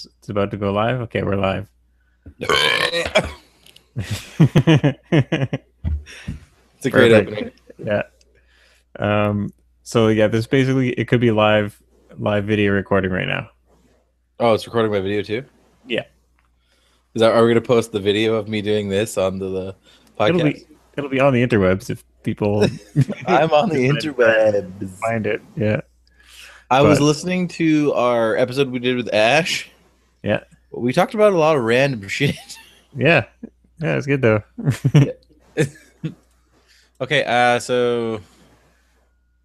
It's about to go live. Okay, we're live. It's a great Perfect. opening. Yeah. Um. So yeah, this basically it could be live video recording right now. Oh, it's recording my video too. Yeah. Are we gonna post the video of me doing this on the It'll podcast? be it'll be on the interwebs if people I'm on the decide to try and interwebs. find it. Yeah. I was But listening to our episode we did with Ash. yeah. We talked about a lot of random shit. Yeah. Yeah. It's good though. Okay, so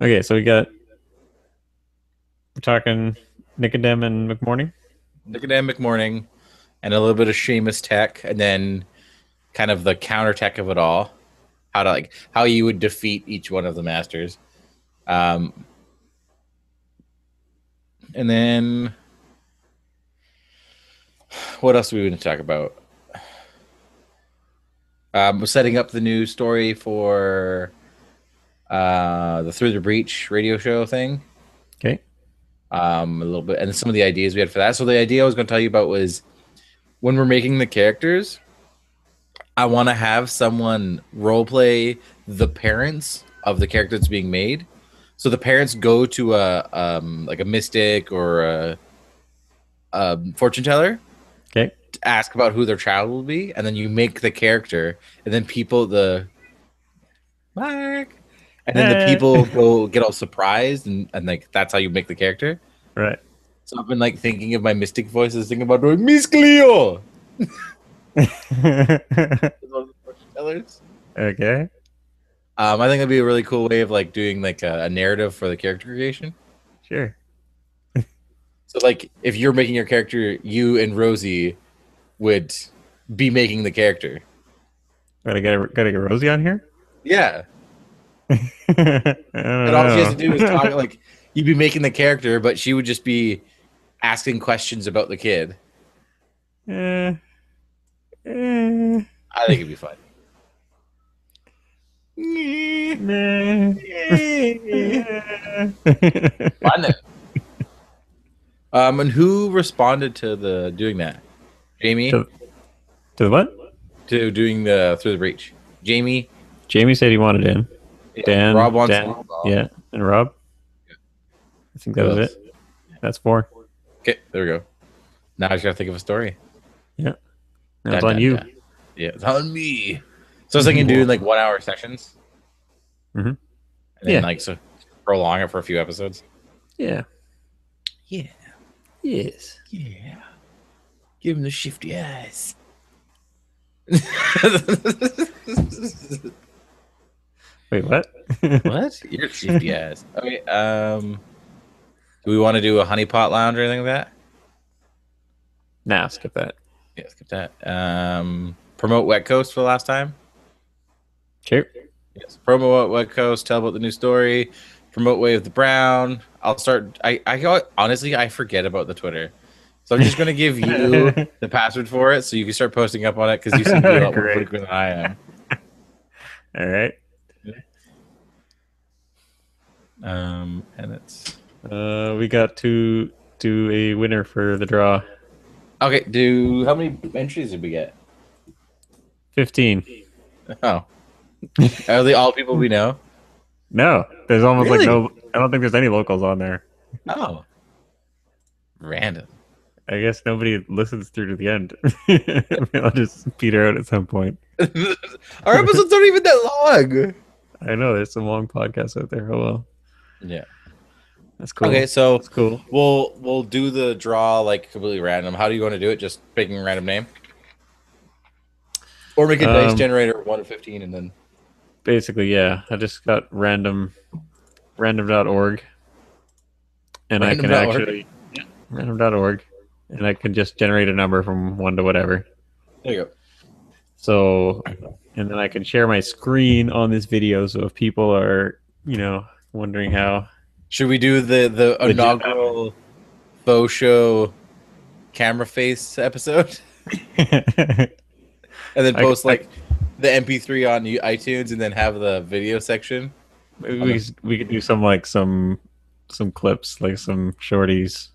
Okay. So we're talking Nicodem and McMorning. academic morning and a little bit of Seamus tech, and then kind of the counter tech of it all. How you would defeat each one of the masters. Um, and then what else do we want to talk about? We're setting up the new story for the Through the Breach radio show thing. Okay. A little bit, and some of the ideas we had for that. So the idea I was going to tell you about was when we're making the characters, I want to have someone role play the parents of the character that's being made. So the parents go to a mystic or a fortune teller Okay. to ask about who their child will be, and then you make the character, and then Mark, and then the people go get all surprised, and like that's how you make the character. Right. So I've been like thinking of my mystic voices, thinking about doing Miss Cleo. Tellers. Okay. I think that'd be a really cool way of like doing like a narrative for the character creation. Sure. So like if you're making your character, you and Rosie would be making the character. Gotta get Rosie on here. Yeah. I don't And all she has to do is know. talk like you'd be making the character, but she would just be asking questions about the kid. Eh, eh, I think it'd be fun. meh. Fun. And who responded to the doing that? Jamie to, to what? to doing the Through the Breach. Jamie. Jamie said he wanted in. Yeah. Dan, Rob wants Dan, yeah, and Rob. I think that Who was else? it. That's four. Okay, there we go. Now I just gotta think of a story. Yeah, now it's Dun, on dun, you. dun. Yeah, it's on me. So I was thinking doing like 1 hour sessions. Mhm. And then Yeah. like so prolong it for a few episodes. Yeah. Yeah. Yes. Yeah. Give him the shifty eyes. Wait, what? What? You're shifty eyes. Okay. Do we want to do a honeypot lounge or anything like that? Nah, skip that. Yeah, skip that. Promote Wet Coast for the last time. Sure. Yes. Promote Wet Coast. Tell about the new story. Promote Way of the Brown. I'll start. Honestly, I forget about the Twitter, so I'm just gonna give you the password for it, so you can start posting up on it because you seem to be a lot more Great. frequent than I am. All right. And it's We got to do a winner for the draw. okay. How many entries did we get? 15. Oh, are they all people we know? No, there's almost Really? like no. I don't think there's any locals on there. Oh, random. I guess nobody listens through to the end. I'll just peter out at some point. Our episodes aren't even that long. I know there's some long podcasts out there. Oh well, Yeah. that's cool. Okay, so That's cool. we'll do the draw like completely random. How do you want to do it? Just picking a random name, or make a dice generator 1 to 15, and then Basically, yeah. I just got random.org, and I can Random.org? actually random.org, and I can just generate a number from 1 to whatever. there you go. So, and then I can share my screen on this video. So if people are, wondering how, Should we do the Legit. inaugural Faux Show camera face episode, and then post like the MP3 on iTunes, and then have the video section? maybe we could do some clips, like some shorties.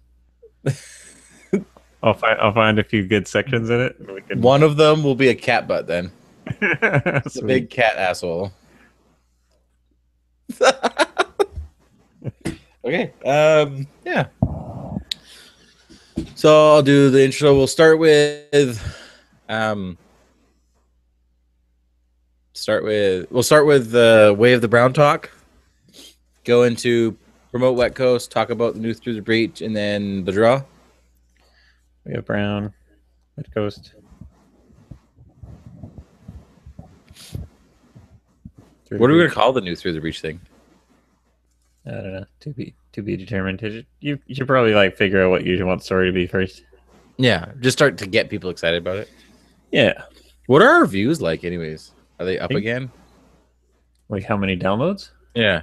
I'll find a few good sections in it. And we can. One of them will be a cat butt. Then it's a big Sweet. cat asshole. Okay. Yeah. So I'll do the intro. We'll start with the Way of the Brown talk. Go into promote Wet Coast, talk about the news through the breach, and then the draw. We have Brown, Red Coast. What are we gonna call the news through the breach thing? I don't know. To be determined. You should probably like figure out what you want the story to be first. Yeah, just start to get people excited about it. Yeah. What are our views like, anyways? Are they up again? Like how many downloads? Yeah.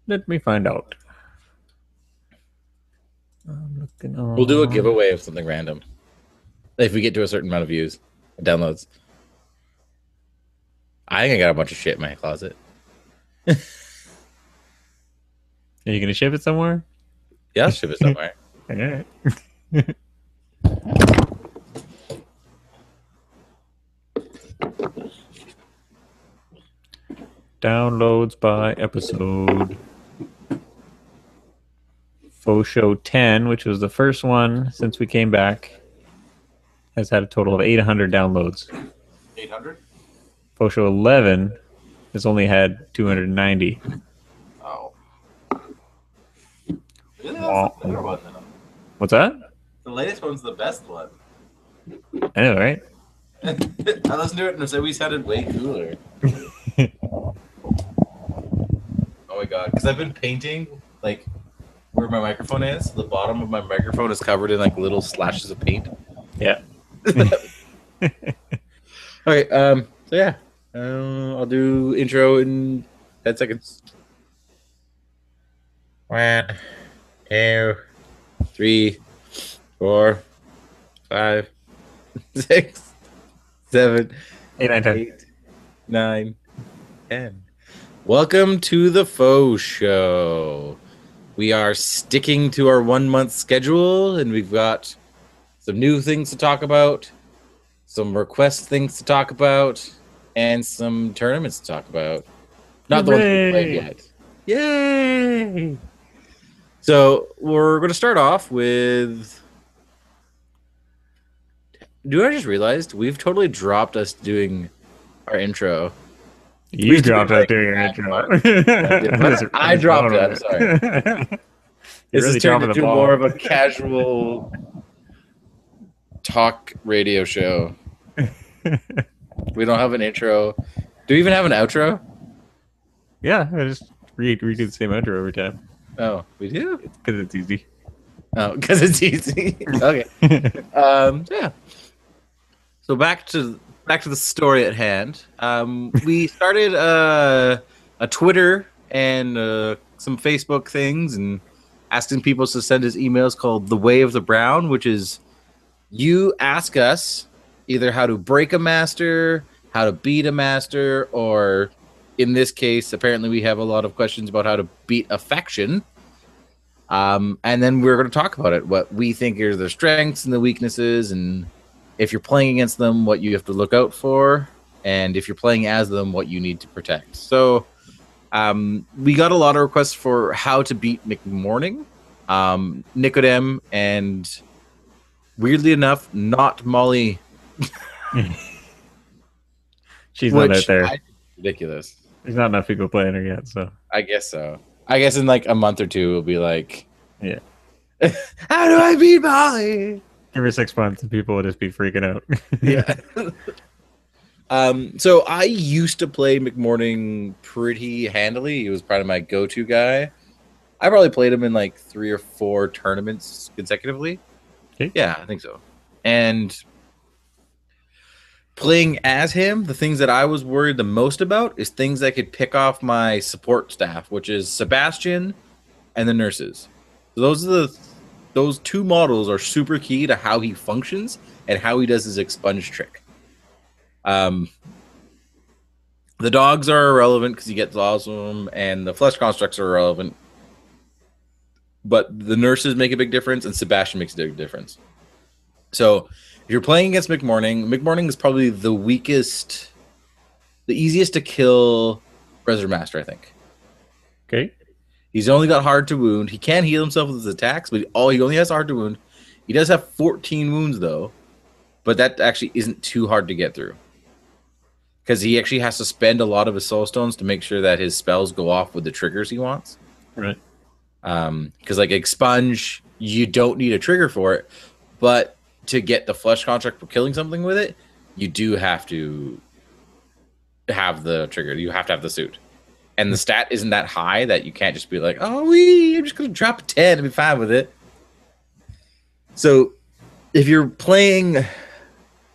Let me find out. I'm looking on. We'll do a giveaway of something random if we get to a certain amount of views, downloads. I think I got a bunch of shit in my closet. Are you gonna ship it somewhere? Yeah, I'll ship it somewhere. All right. Downloads by episode. Faux Show 10, which was the first one since we came back, has had a total of 800 downloads. 800? Faux Show 11 has only had 290. Oh. Really? What's that? The latest one's the best one. I know, right? I listened to it and we sounded way cooler. Oh my god, because I've been painting like where my microphone is. The bottom of my microphone is covered in like little slashes of paint. Yeah. Okay. So yeah, I'll do intro in 10 seconds. 1, 2, 3, 4, 5, 6, 7, 8, 9, 10. 8, 9, 10. Welcome to the Faux Show. We are sticking to our 1-month schedule, and we've got some new things to talk about, some request things to talk about, and some tournaments to talk about. Not the ones we played yet. Yay! So we're going to start off with... I just realized we've totally dropped us doing our intro. You dropped out doing your intro. I dropped it. I'm sorry. This really is turned into ball. more of a casual talk radio show. We don't have an intro. Do we even have an outro? Yeah, I just redo the same intro every time. Oh, we do? Because it's easy. Oh, because it's easy. Okay. Yeah. So back to the story at hand. We started a Twitter and some Facebook things and asking people to send us emails called The Way of the Brown, which is you ask us either how to break a master, how to beat a master, or in this case, apparently we have a lot of questions about how to beat a faction. And then we're going to talk about it, what we think are their strengths and the weaknesses, and if you're playing against them, what you have to look out for, and if you're playing as them, what you need to protect. So we got a lot of requests for how to beat McMorning, Nicodem, and weirdly enough, not Molly. She's not out there. Ridiculous. There's not enough people playing her yet, so. I guess so. I guess in like a month or two, we'll be like, yeah. How do I beat Molly? Give her 6 months and people will just be freaking out. Yeah. So I used to play McMorning pretty handily. He was probably my go-to guy. I probably played him in like 3 or 4 tournaments consecutively. Okay. Yeah, I think so. And playing as him, the things that I was worried the most about is things that could pick off my support staff, which is Sebastian and the nurses. So those 2 models are super key to how he functions and how he does his expunge trick. The dogs are irrelevant because he gets lots of them, and the flesh constructs are irrelevant. but the nurses make a big difference, and Sebastian makes a big difference. So if you're playing against McMorning, McMorning is probably the weakest, the easiest to kill Reserve Master, I think. Okay. He's only got hard to wound. He can heal himself with his attacks, but he only has hard to wound. He does have 14 wounds, though, but that actually isn't too hard to get through. Because he actually has to spend a lot of his soul stones to make sure that his spells go off with the triggers he wants. Right. Because like Expunge, you don't need a trigger for it, but to get the flesh construct for killing something with it, you do have to have the trigger. You have to have the suit. And the stat isn't that high that you can't just be like, oh, I'm just going to drop a 10 and be fine with it. So if you're playing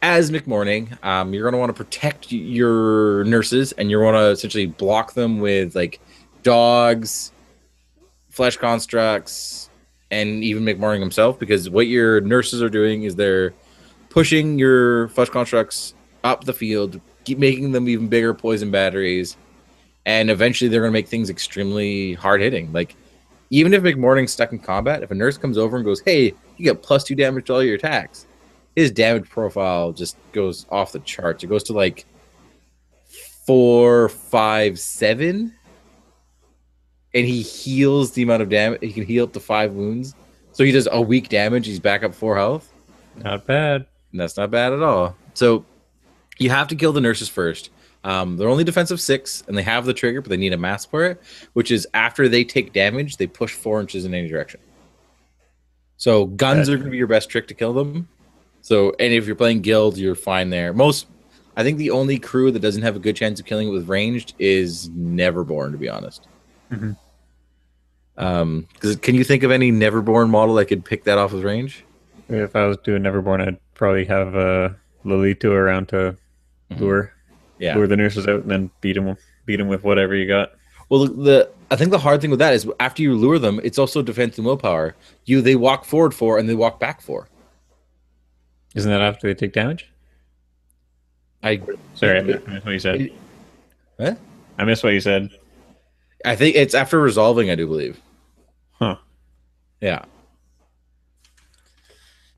as McMorning, you're going to want to protect your nurses, and you want to essentially block them with like dogs, flesh constructs, and even McMorning himself, because what your nurses are doing is they're pushing your flesh constructs up the field, keep making them even bigger poison batteries, and eventually they're going to make things extremely hard hitting. Like, even if McMorning's stuck in combat, if a nurse comes over and goes, hey, you get +2 damage to all your attacks, his damage profile just goes off the charts. It goes to like 4, 5, 7, and he heals the amount of damage. He can heal up to 5 wounds. So he does a weak damage. He's back up 4 health. Not bad. And that's not bad at all. So you have to kill the nurses first. They're only defensive 6, and they have the trigger, but they need a mask for it, which is after they take damage, they push 4 inches in any direction. So guns are going to be your best trick to kill them. So, and if you're playing guild, you're fine there. I think the only crew that doesn't have a good chance of killing it with ranged is Neverborn, to be honest. Mm-hmm. Can you think of any Neverborn model that could pick that off with range? If I was doing Neverborn, I'd probably have Lolito around to lure the nurses out, and then beat them with whatever you got. Well, I think the hard thing with that is after you lure them, it's also defense and willpower. They walk forward 4 and they walk back 4. Isn't that after they take damage? Sorry, I missed what you said. What? I missed what you said. I think it's after resolving, I do believe. Huh. Yeah.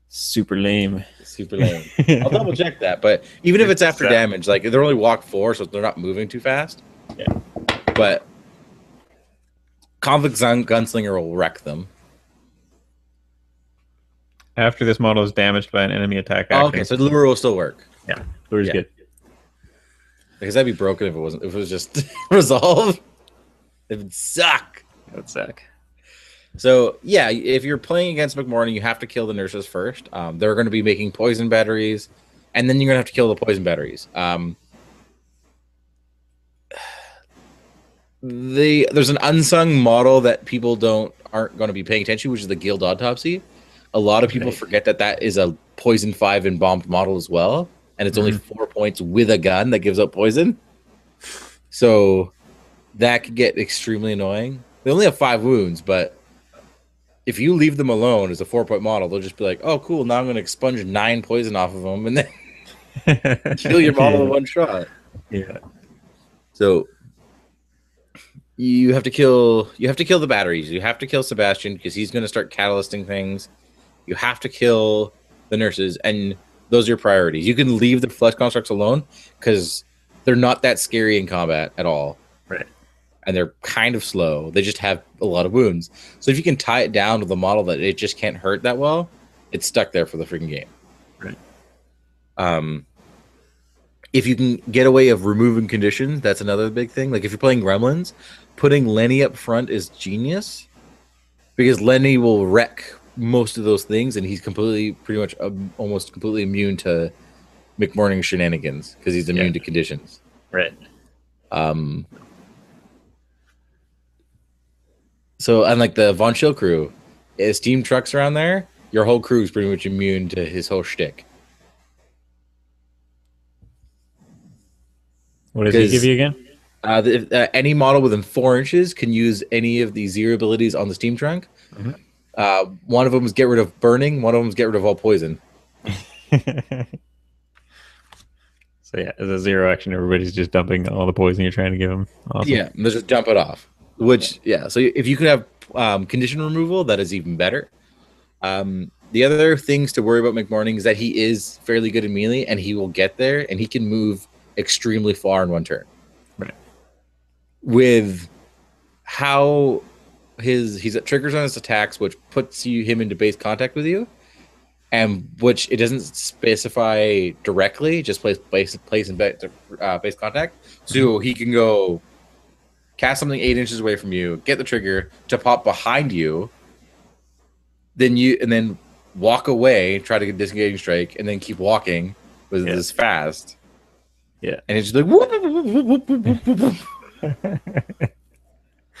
Super lame. Super lame. I'll double check that. But even if it's after damage, like they're only walk 4, so they're not moving too fast. Yeah. But Conflict Gunslinger will wreck them. After this model is damaged by an enemy attack action. Okay, so the lure will still work. Yeah, lure's good. Because that'd be broken if it was just resolve. It would suck. It would suck. So yeah, if you're playing against McMorning, you have to kill the nurses first. They're going to be making poison batteries, and then you're going to have to kill the poison batteries. There's an unsung model that people aren't going to be paying attention, which is the Guild Autopsy. A lot of people forget that is a poison 5 embalmed model as well, and it's only 4 points with a gun that gives up poison. So that could get extremely annoying. They only have 5 wounds, but if you leave them alone as a 4-point model, they'll just be like, "Oh, cool! Now I'm going to expunge 9 poison off of them, and then kill your model in one shot." Yeah. So you have to kill the batteries. You have to kill Sebastian because he's going to start catalysting things. You have to kill the nurses, and those are your priorities. You can leave the flesh constructs alone because they're not that scary in combat at all. Right. And they're kind of slow. They just have a lot of wounds. So if you can tie it down to the model that it just can't hurt that well, it's stuck there for the freaking game. Right. If you can get away of removing conditions, that's another big thing. Like if you're playing Gremlins, putting Lenny up front is genius because Lenny will wreck most of those things, and he's pretty much almost completely immune to McMorning shenanigans because he's immune to conditions. Right. So unlike the Von Schill crew, his team trucks around there, your whole crew is pretty much immune to his whole shtick. What does he give you again? Any model within 4 inches can use any of the 0 abilities on the Steam Trunk. Mm-hmm. One of them is get rid of burning. One of them is get rid of all poison. So yeah, as a 0 action, everybody's just dumping all the poison you're trying to give them. Awesome. Yeah, let's just dump it off. So if you could have condition removal that is even better. The other things to worry about McMorning is that he is fairly good in melee, and he will get there, and he can move extremely far in one turn. Right. With how he's at triggers on his attacks, which puts him into base contact with you, and which it doesn't specify directly, just place in base contact. So he can go cast something 8 inches away from you, get the trigger to pop behind you, then walk away, try to get disengaging strike, and then keep walking with this fast. Yeah, and it's just like whoop, whoop, whoop, whoop,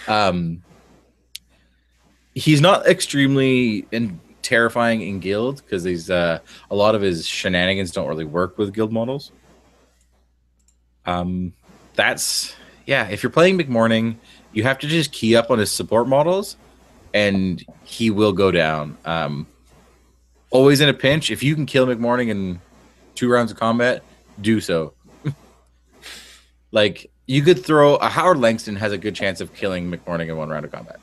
whoop. He's not extremely terrifying in guild because he's a lot of his shenanigans don't really work with guild models. That's if you're playing McMorning, you have to just key up on his support models, and he will go down. Always in a pinch, if you can kill McMorning in 2 rounds of combat, do so. Like, you could throw a Howard Langston has a good chance of killing McMorning in 1 round of combat.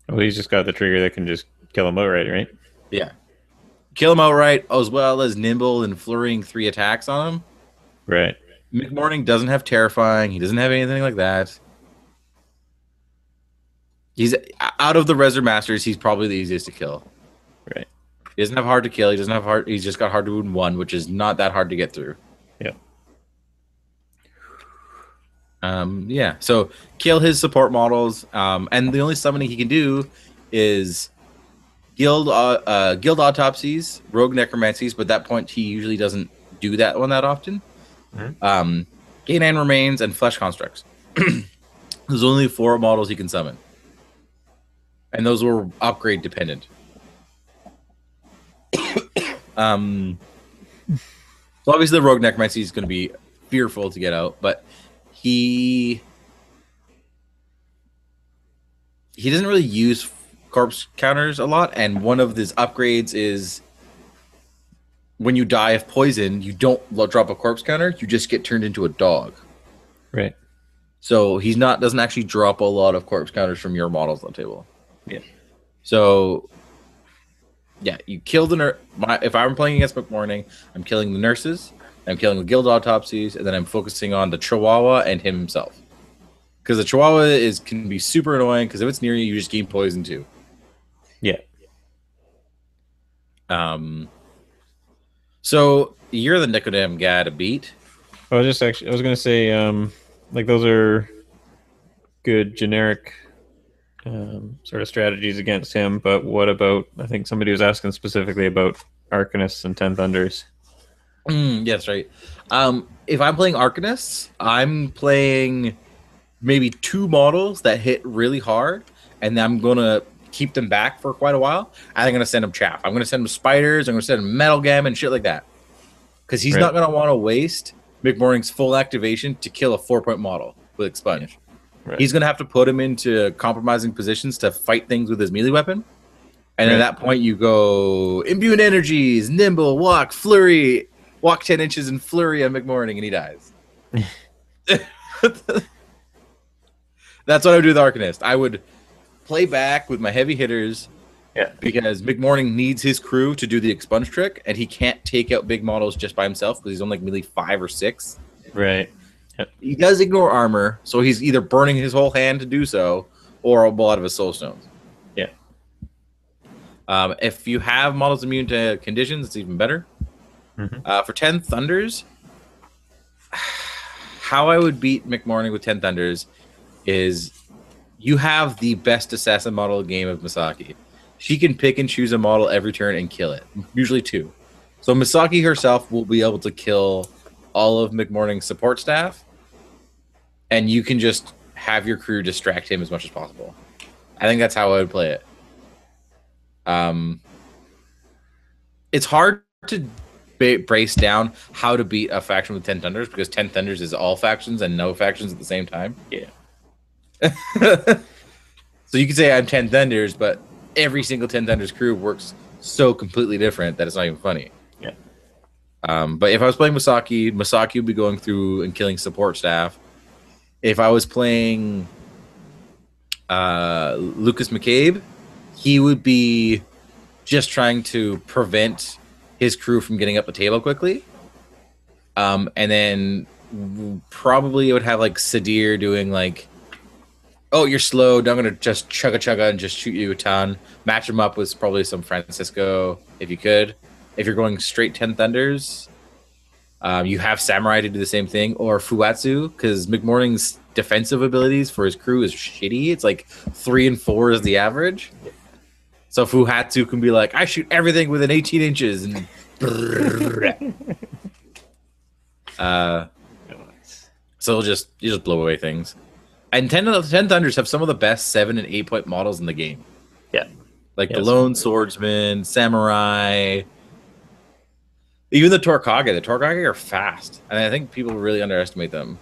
Well, he's just got the trigger that can just kill him outright, right? Yeah. Kill him outright, as well as nimble and flurrying 3 attacks on him. Right. McMorning doesn't have terrifying. He doesn't have anything like that. He's out of the Reser Masters, he's probably the easiest to kill. Right. He doesn't have hard to kill. He doesn't have hard. He's just got hard to wound 1, which is not that hard to get through. Yeah. So kill his support models, and the only summoning he can do is guild autopsies, rogue necromancies, but at that point he usually doesn't do that one that often. Mm-hmm. Gain remains and flesh constructs. There's only 4 models he can summon, and those were upgrade dependent. So obviously the rogue necromancy is going to be fearful to get out, but he doesn't really use corpse counters a lot, and one of his upgrades is when you die of poison, you don't drop a corpse counter, you just get turned into a dog. Right. So he's doesn't actually drop a lot of corpse counters from your models on the table. Yeah. So you kill the if I'm playing against McMorning, I'm killing the nurses, I'm killing the guild autopsies, and then I'm focusing on the Chihuahua and him himself. Because the Chihuahua can be super annoying, because if it's near you, you just gain poison too. Yeah. So you're the Nicodem guy to beat. I was gonna say, like, those are good generic sort of strategies against him, but what about, I think somebody was asking specifically about Arcanists and 10 Thunders. Yes, right. If I'm playing Arcanists, I'm playing maybe 2 models that hit really hard, and I'm gonna keep them back for quite a while. I'm gonna send them chaff. I'm gonna send them spiders. I'm gonna send them metal gam and shit like that, because he's not gonna want to waste McMorning's full activation to kill a 4-point model with Expunge. Right. He's gonna have to put him into compromising positions to fight things with his melee weapon, and at that point you go Imbued Energies, Nimble, Walk, Flurry, walk 10 inches and Flurry on McMorning, and he dies. That's what I would do with Arcanist. I would play back with my heavy hitters, because McMorning needs his crew to do the Expunge trick, and he can't take out big models just by himself because he's on like melee 5 or 6. Right. Yep. He does ignore armor, so he's either burning his whole hand to do so, or a lot of his soul stones. Yeah. If you have models immune to conditions, it's even better. Mm-hmm. For 10 Thunders, how I would beat McMorning with 10 Thunders is you have the best assassin model game of Misaki. She can pick and choose a model every turn and kill it, usually 2. So Misaki herself will be able to kill all of McMorning's support staff, and you can just have your crew distract him as much as possible. I think that's how I would play it. It's hard to brace down how to beat a faction with 10 Thunders, because 10 Thunders is all factions and no factions at the same time. Yeah. So you could say I'm 10 Thunders, but every single 10 Thunders crew works so completely different that it's not even funny. Yeah. But if I was playing Misaki would be going through and killing support staff. If I was playing Lucas McCabe, he would be just trying to prevent his crew from getting up the table quickly. And then probably it would have like Sadir doing like, oh, you're slow. I'm gonna just chugga and just shoot you a ton. Match him up with probably some Francisco if you could. If you're going straight 10 Thunders, you have Samurai to do the same thing, or Fuatsu, because McMorning's defensive abilities for his crew is shitty. It's like 3 and 4 is the average. So Fuhatsu can be like, I shoot everything within 18 inches, and so you just blow away things. And 10 Thunders have some of the best 7 and 8 point models in the game. Yeah, like the Lone Swordsman, Samurai. Even the Torkage. The Torkage are fast, and I think people really underestimate them.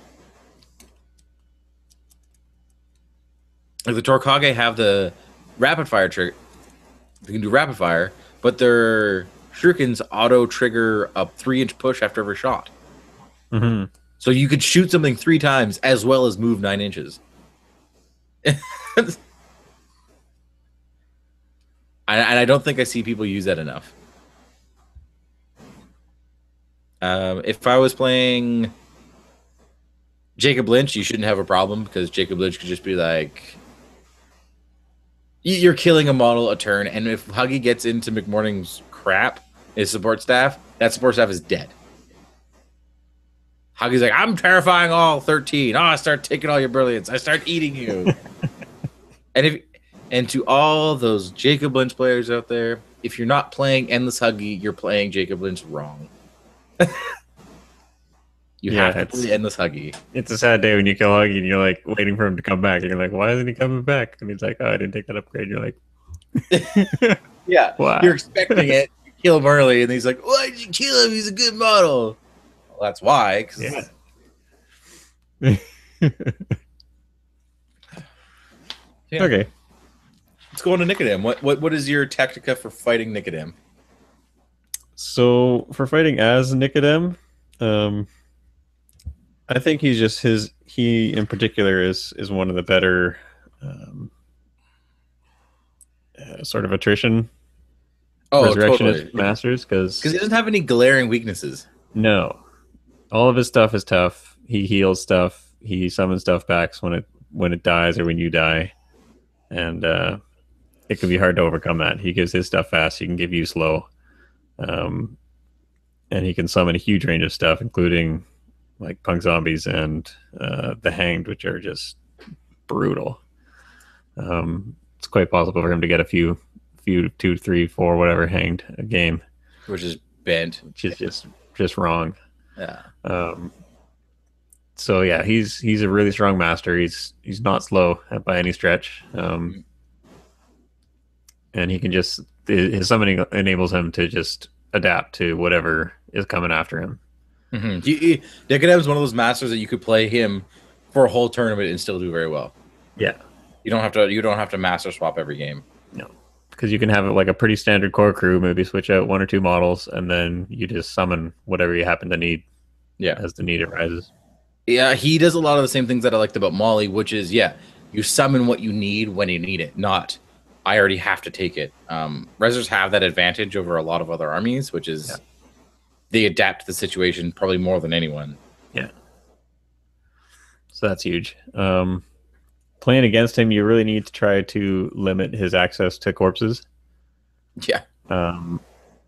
Like the Torkage have the rapid fire trigger. They can do rapid fire, but their shurikens auto trigger a 3-inch push after every shot. Mm-hmm. So you could shoot something 3 times as well as move 9 inches. And I don't think I see people use that enough. If I was playing Jacob Lynch, you shouldn't have a problem because Jacob Lynch could just be like, you're killing a model a turn, and if Huggy gets into McMorning's crap, his support staff, that support staff is dead. Huggy's like, I'm terrifying all 13. Oh, I start taking all your brilliance. I start eating you. And to all those Jacob Lynch players out there, if you're not playing Endless Huggy, you're playing Jacob Lynch wrong. You have to play Endless Huggy. It's a sad day when you kill Huggy and you're like waiting for him to come back. And you're like, why isn't he coming back? And he's like, oh, I didn't take that upgrade. You're like, yeah, wow. You're expecting it. You kill him early, and he's like, why did you kill him? He's a good model. Well, that's why. Yeah. Yeah. Okay. Let's go on to Nicodem. What is your tactica for fighting Nicodem? So for fighting as Nicodem, I think he's just he in particular is one of the better sort of attrition resurrectionist masters because he doesn't have any glaring weaknesses. No, all of his stuff is tough. He heals stuff. He summons stuff back when it dies or when you die, and it can be hard to overcome that. He gives his stuff fast. He can give you slow, and he can summon a huge range of stuff, including like punk zombies and the hanged, which are just brutal. It's quite possible for him to get a few 2, 3, 4, whatever hanged a game, which is bent, which is just wrong. Yeah. So yeah, he's a really strong master. He's not slow by any stretch. And he can just his summoning enables him to just adapt to whatever is coming after him. Mm-hmm. Nicodem is one of those masters that you could play him for a whole tournament and still do very well. Yeah, you don't have to master swap every game. No, because you can have like a pretty standard core crew, maybe switch out 1 or 2 models, and then you just summon whatever you happen to need. Yeah, as the need arises. Yeah, he does a lot of the same things that I liked about Molly, which is you summon what you need when you need it, not I already have to take it. Rezzers have that advantage over a lot of other armies, which is they adapt to the situation probably more than anyone. Yeah. So that's huge. Playing against him, you really need to try to limit his access to corpses. Yeah.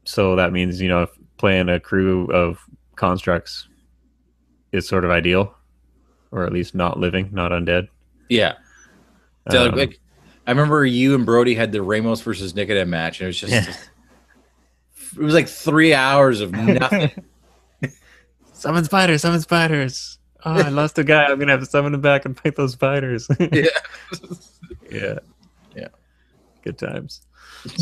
So that means, playing a crew of constructs is sort of ideal, or at least not living, not undead. Yeah. So like I remember you and Brody had the Ramos versus Nicodem match, and it was just it was like 3 hours of nothing. Summon spiders. Oh, I lost a guy. I'm gonna have to summon him back and fight those spiders. Yeah. Good times.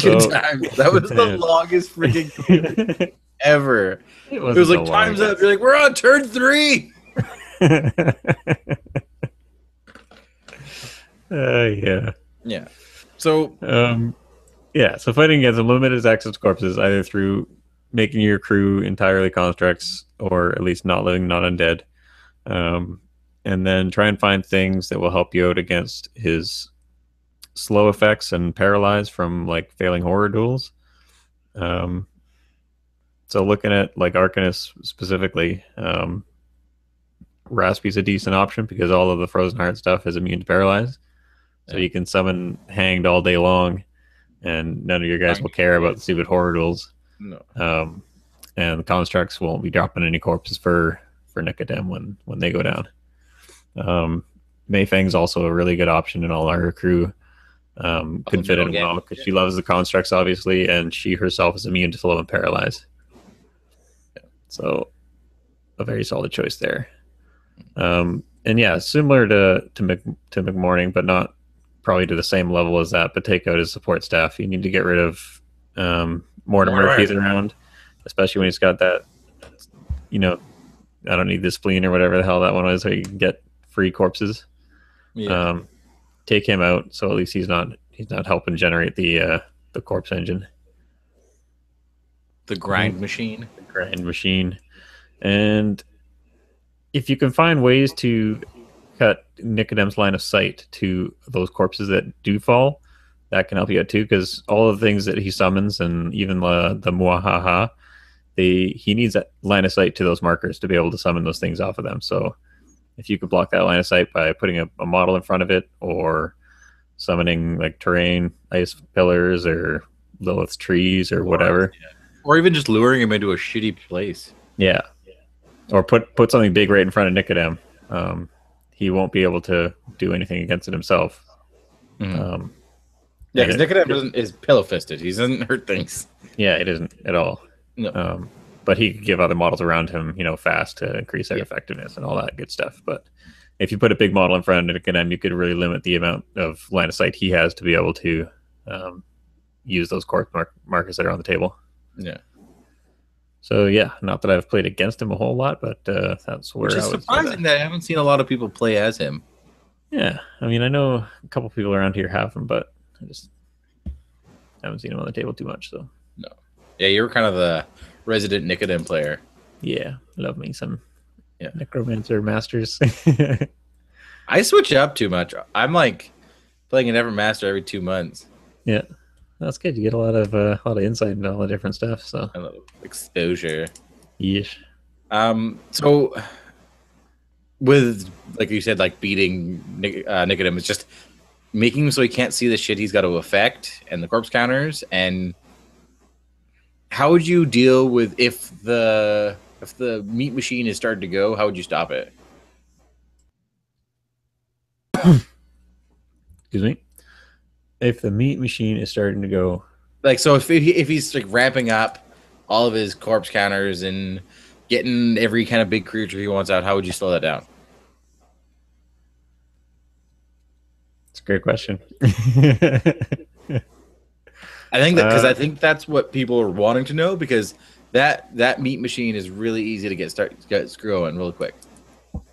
Good times. That was the longest freaking ever. It was like times up. You're like, we're on turn 3. Yeah. Yeah. So so fighting against him, limit his access to corpses either through making your crew entirely constructs or at least not living, not undead. And then try and find things that will help you out against his slow effects and paralyzed from like failing horror duels. Um, so looking at like Arcanist specifically, Raspy's a decent option because all of the Frozen Heart stuff is immune to paralyze. So Yeah. you can summon Hanged all day long, and none of your guys will care about the stupid horror duels. No. And the constructs won't be dropping any corpses for Nicodem when they go down. Mayfang's also a really good option in all our crew. Could fit in well because she loves the constructs, obviously, and she herself is immune to slow and paralyze. So, a very solid choice there. And yeah, similar to McMorning, but not probably to the same level as that. But take out his support staff. You need to get rid of Mortimer if he's around, especially when he's got that. You know, I don't need the spleen or whatever the hell that one was, so you can get free corpses. Yeah. Take him out, so at least he's not helping generate the corpse engine. The grind machine. The grind machine. And if you can find ways to cut Nicodem's line of sight to those corpses that do fall, that can help you out too, because all the things that he summons and even the Muahaha, he needs that line of sight to those markers to be able to summon those things off of them. So if you could block that line of sight by putting a model in front of it or summoning like terrain, ice pillars, or Lilith's trees or whatever. Or even just luring him into a shitty place. Yeah. Or put something big right in front of Nicodem. He won't be able to do anything against it himself. Yeah, because Nicodem is pillow-fisted. He doesn't hurt things. Yeah, it isn't at all. No. But he could give other models around him, fast to increase their effectiveness and all that good stuff. But if you put a big model in front of Nicodem, you could really limit the amount of line of sight he has to be able to use those corpse markers that are on the table. Yeah. So yeah, not that I've played against him a whole lot, but that's where. Which is surprising that I haven't seen a lot of people play as him. Yeah, I mean, I know a couple people around here have him, but I just haven't seen him on the table too much. So no. Yeah, you were kind of the resident Nicodem player. Yeah, love me some Necromancer Masters. I switch up too much. I'm like playing a different master every 2 months. Yeah, that's good. You get a lot of insight into all the different stuff. So a little exposure. Yes. So with, like you said, like beating Nicodem, it's just making him so he can't see the shit he's got to affect and the corpse counters. And how would you deal with if the meat machine is starting to go? How would you stop it? Excuse me. If the meat machine is starting to go, like, so if he's like ramping up all of his corpse counters and getting every kind of big creature he wants out, how would you slow that down? It's a great question. I think that because I think that's what people are wanting to know, because that meat machine is really easy to get going really quick.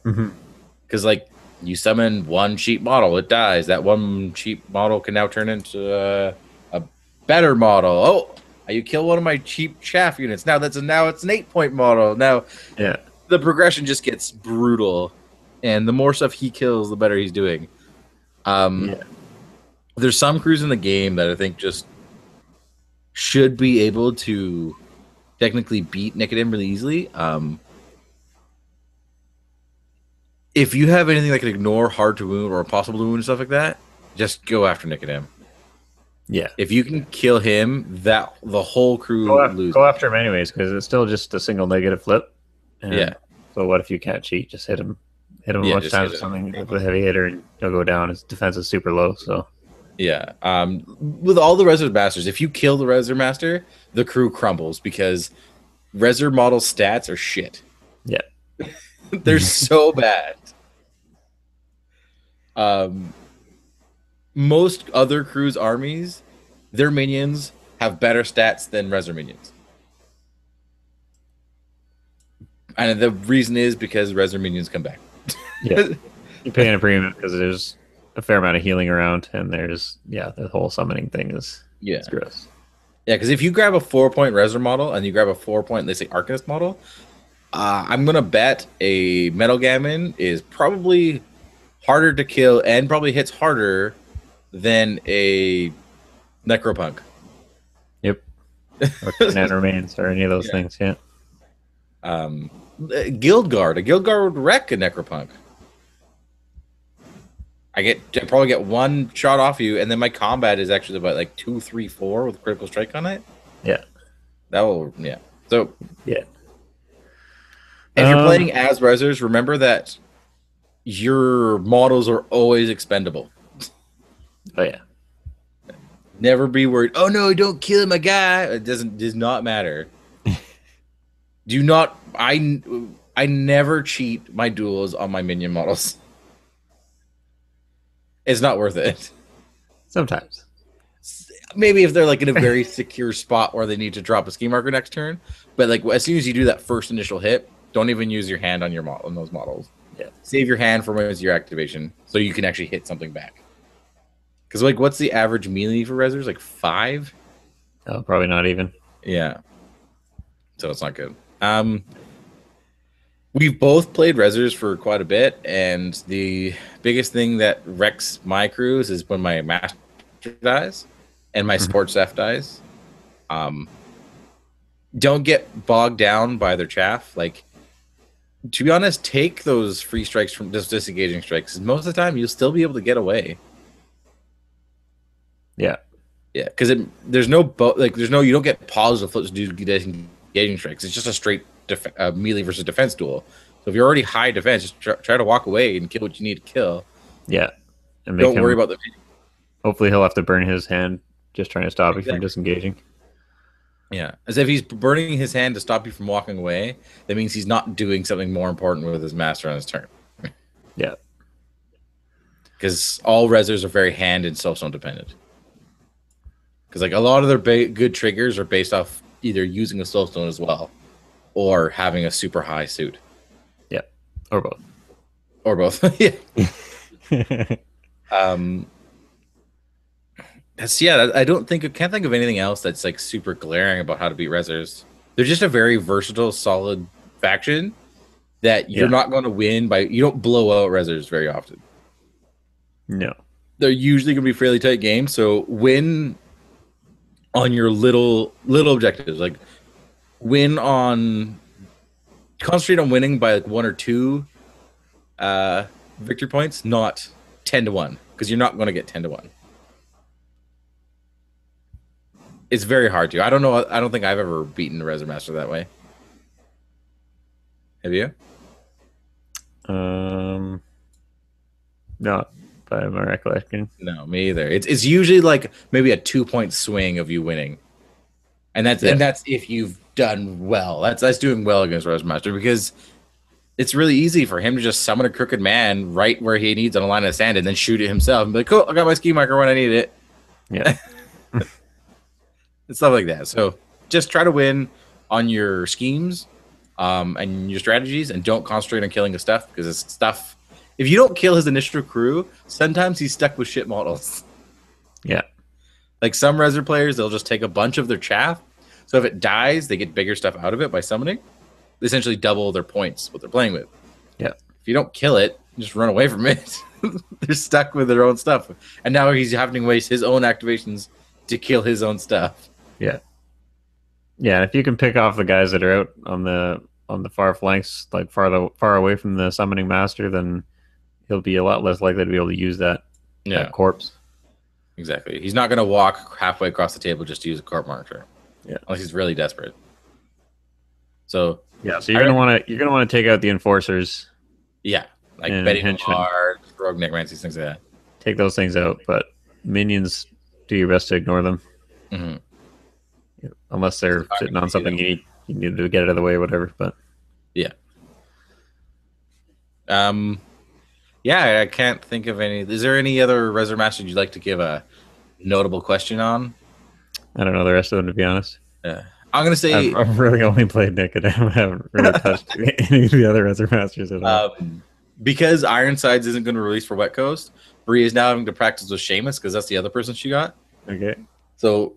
Because like you summon one cheap model, it dies. That one cheap model can now turn into a better model. Oh, you kill one of my cheap chaff units. Now it's an 8-point model. Now the progression just gets brutal, and the more stuff he kills, the better he's doing. There's some crews in the game that I think just should be able to technically beat Nicodem really easily. If you have anything that can ignore hard to wound or impossible to wound and stuff like that, just go after Nicodem. Yeah. If you can kill him, the whole crew loses. Go after him anyways, because it's still just a single negative flip. And so what if you can't cheat? Just hit him. Hit him a bunch of times with something with a heavy hitter, and he'll go down. His defense is super low, so. Yeah. With all the Reser Masters, if you kill the Reser Master, the crew crumbles because Reser model stats are shit. Yeah. They're so bad. Most other crews' armies, their minions have better stats than Reser minions. And the reason is because Reser minions come back. Yeah. You're paying a premium because there's a fair amount of healing around, and there's the whole summoning thing is it's gross. Yeah, because if you grab a 4-point Reser model and you grab a 4-point, let's say, Arcanist model, I'm gonna bet a Metal Gammon is probably harder to kill and probably hits harder than a necropunk. Yep. Or Canaan remains or any of those Yeah. things. Yeah. Guild guard. A guild guard would wreck a necropunk. I probably get one shot off you, and then my combat is actually about like 2, 3, 4 with critical strike on it. Yeah. That will, yeah. So Yeah. if you're playing as Rezzers, remember that your models are always expendable. Oh yeah. Never be worried. Oh no, don't kill my guy. It does not matter. Do not. I never cheat my duels on my minion models. It's not worth it. Sometimes. Maybe if they're like in a very secure spot where they need to drop a ski marker next turn, but like as soon as you do that first initial hit, don't even use your hand on your model on those models. Yeah. Save your hand for when it's your activation, so you can actually hit something back. Because like, what's the average melee for Rezzers? Like 5? Oh, probably not even. Yeah. So it's not good. We've both played Rezzers for quite a bit, and the biggest thing that wrecks my crews is when my master dies and my support staff dies. Don't get bogged down by their chaff. Like, to be honest, take those free strikes from just disengaging strikes. Most of the time, you'll still be able to get away. Yeah. Yeah, because there's no you don't get positive flips to do disengaging strikes. It's just a straight melee versus defense duel. So if you're already high defense, just try to walk away and kill what you need to kill. Yeah. And don't worry about the. Hopefully, he'll have to burn his hand just trying to stop you from disengaging. Yeah, as if he's burning his hand to stop you from walking away. That means he's not doing something more important with his master on his turn. Yeah. Because all Rezzers are very hand and soulstone dependent. Because like a lot of their good triggers are based off either using a soulstone as well, or having a super high suit. Yeah, or both. Or both. Yeah. Can't think of anything else that's like super glaring about how to beat Rezzers. They're just a very versatile, solid faction that you're not going to win by. You don't blow out Rezzers very often. No, they're usually going to be fairly tight games. So win on your little objectives, like concentrate on winning by like 1 or 2 victory points, not 10-1, because you're not going to get 10-1. It's very hard to. I don't think I've ever beaten a Rezzers Master that way. Have you? Not by my recollection. No, me either. It's usually like maybe a 2-point swing of you winning, and that's if you've done well. That's doing well against Rezzers Master, because it's really easy for him to just summon a crooked man right where he needs on a line of sand and then shoot it himself and be like, cool, I got my ski marker when I need it. Yeah. And stuff like that. So just try to win on your schemes and your strategies, and don't concentrate on killing his stuff, because his stuff, if you don't kill his initial crew, sometimes he's stuck with shit models. Yeah. Like some Rezzers players, they'll just take a bunch of their chaff. So if it dies, they get bigger stuff out of it by summoning. They essentially double their points, what they're playing with. Yeah. If you don't kill it, just run away from it. They're stuck with their own stuff. And now he's having to waste his own activations to kill his own stuff. Yeah. Yeah, if you can pick off the guys that are out on the far flanks, like far away from the summoning master, then he'll be a lot less likely to be able to use that corpse. Exactly. He's not going to walk halfway across the table just to use a corpse marker. Yeah. Unless he's really desperate. So yeah, so you're gonna want to take out the enforcers. Yeah, like Betty Hard, Rogue Necromancy, things like that. Take those things out, but minions, do your best to ignore them. Mm-hmm. Unless they're sitting on something you need to get out of the way, or whatever. But yeah. Yeah, I can't think of any. Is there any other Rezzers Master you'd like to give a notable question on? I don't know the rest of them, to be honest. I'm going to say... I've really only played Nick, and I haven't really touched any of the other Rezzers Masters at all. Because Ironsides isn't going to release for Wet Coast, Bree is now having to practice with Seamus, because that's the other person she got. Okay. So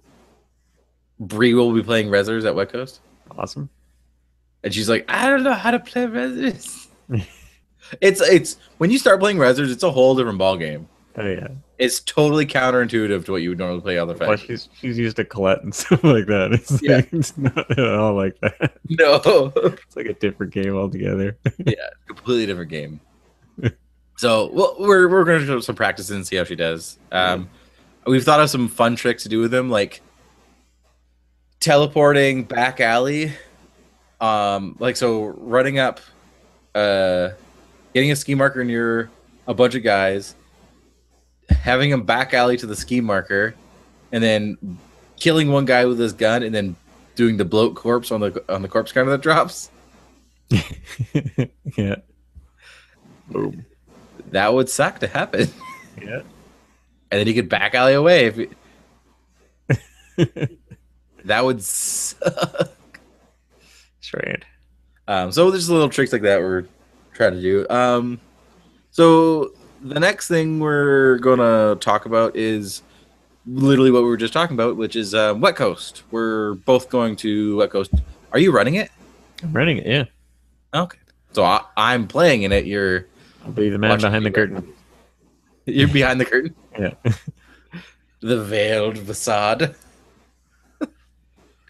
Bree will be playing Rezzers at Wet Coast. Awesome. And she's like, I don't know how to play Rezzers. It's when you start playing Rezzers, it's a whole different ball game. Oh yeah. It's totally counterintuitive to what you would normally play other Plus, factions. she's used to Colette and stuff like that. It's Yeah. like it's not at all like that. No. It's like a different game altogether. Yeah, completely different game. So, well, we're gonna show some practice and see how she does. We've thought of some fun tricks to do with them, like teleporting back alley. Like so, running up, getting a ski marker near a bunch of guys, having him back alley to the ski marker, and then killing one guy with his gun, and then doing the bloat corpse on the corpse counter that drops. Yeah. Boom. That would suck to happen. Yeah. And then he could back alley away. That would suck. Straight. So there's little tricks like that we're trying to do. So the next thing we're gonna talk about is literally what we were just talking about, which is Wet Coast. We're both going to Wet Coast. Are you running it? I'm running it, yeah. Okay. So I'm playing in it. I'll be the man behind the curtain. You're behind the curtain? Yeah. The veiled facade.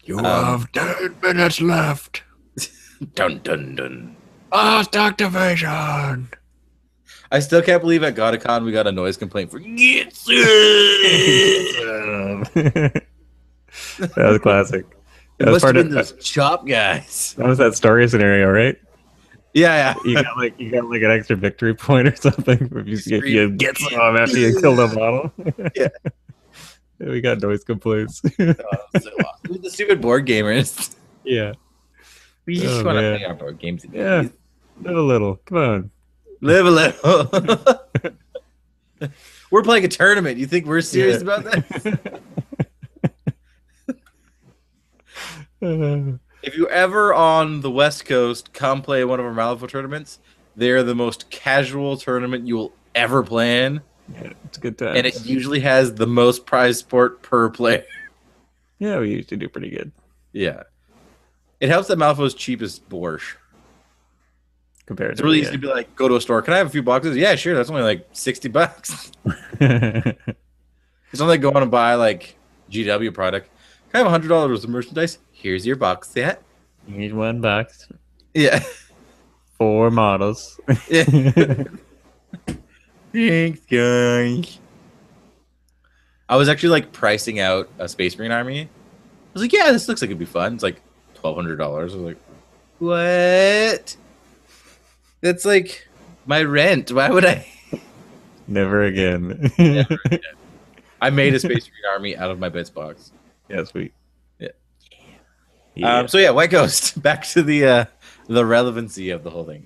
You have 10 minutes left. Dun dun dun. Fast activation. I still can't believe at GodaCon we got a noise complaint for Get Some. That was classic. It That was must have part been of those chop guys. that was that story scenario, right? Yeah, You got like an extra victory point or something if you get some after you kill the model. Yeah. We got noise complaints. Oh, that was so awesome. The stupid board gamers. Yeah. We just Oh, want to man. play our board games. Yeah. Live a little. Come on. Live a little. We're playing a tournament. You think we're serious about that? If you ever on the West Coast come play one of our Malifaux tournaments, they're the most casual tournament you will ever play in. Yeah, it's a good time. And it usually has the most prize sport per player. Yeah, we usually do pretty good Yeah. It helps that Malifaux's cheap as borscht. compared It's to really easy to be like, go to a store. Can I have a few boxes? Yeah, sure. That's only like $60. It's only like going and buy like GW product. Can I have $100 worth of merchandise? Here's your box set. You need one box, Yeah. 4 models. Yeah. Thanks, guys. I was actually like pricing out a Space Marine army. I was like, yeah, this looks like it'd be fun. It's like $1,200. I was like, what? That's like my rent. Why would I? Never again. Never again. I made a Space Marine army out of my bits box. Yeah, sweet. Yeah. Yeah. So yeah, White Ghost. Back to the relevancy of the whole thing.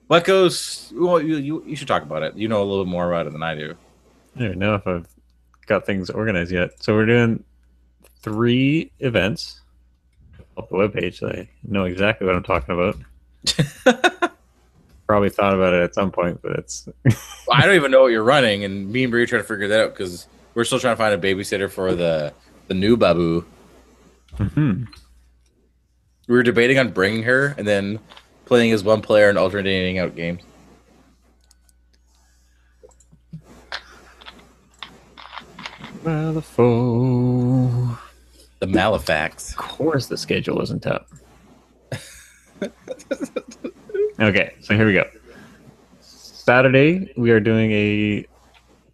White Ghost. Well, you should talk about it. You know a little bit more about it than I do. I don't know if I've got things organized yet. So we're doing 3 events. Off the webpage, so I know exactly what I'm talking about. Probably thought about it at some point, but it's I don't even know what you're running, and me and Bree are trying to figure that out because we're still trying to find a babysitter for the new Babu. Mhm. We were debating on bringing her and then playing as one player and alternating out games. Malifaux. The Malefax. Of course, the schedule isn't up. Okay, so here we go. Saturday, we are doing a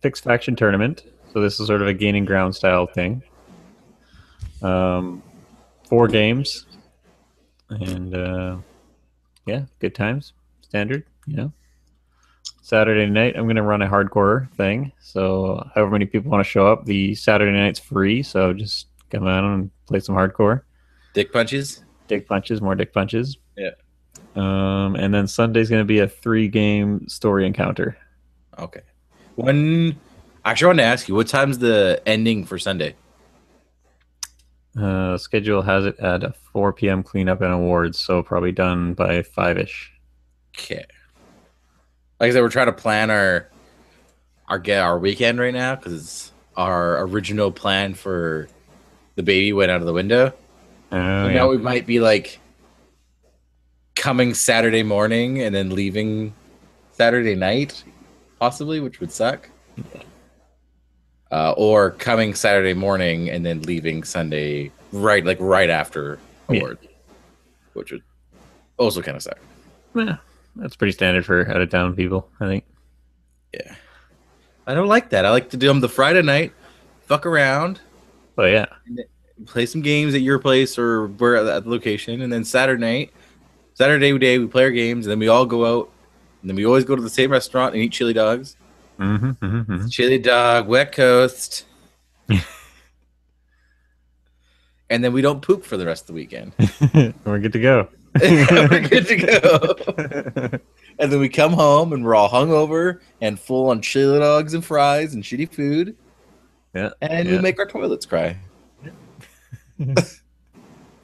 fixed faction tournament. So this is sort of a gaining ground style thing. 4 games, and yeah, good times, standard, you know. Saturday night, I'm gonna run a hardcore thing. So however many people want to show up, the Saturday night's free. So just come on and play some hardcore. Dick punches. Dick punches, more dick punches. Yeah. And then Sunday's gonna be a 3-game story encounter. Okay. Actually, I wanted to ask you, what time's the ending for Sunday? Schedule has it at a 4 p.m. cleanup and awards, so probably done by 5-ish. Okay. Like I said, we're trying to plan our weekend right now because our original plan for the baby went out of the window. So now we might be like coming Saturday morning and then leaving Saturday night, possibly, which would suck. or coming Saturday morning and then leaving Sunday right after Yeah. award, which would also kind of suck. Yeah. That's pretty standard for out of town people, I think. Yeah, I don't like that. I like to do them the Friday night, fuck around, But yeah. and then play some games at your place or where at the location, and then Saturday day we play our games, and then we all go out, and then we always go to the same restaurant and eat chili dogs. Mm-hmm. Chili dog, wet coast, and then we don't poop for the rest of the weekend. We're good to go. We're good to go. And then we come home and we're all hungover and full on chili dogs and fries and shitty food. Yeah. And we make our toilets cry. It's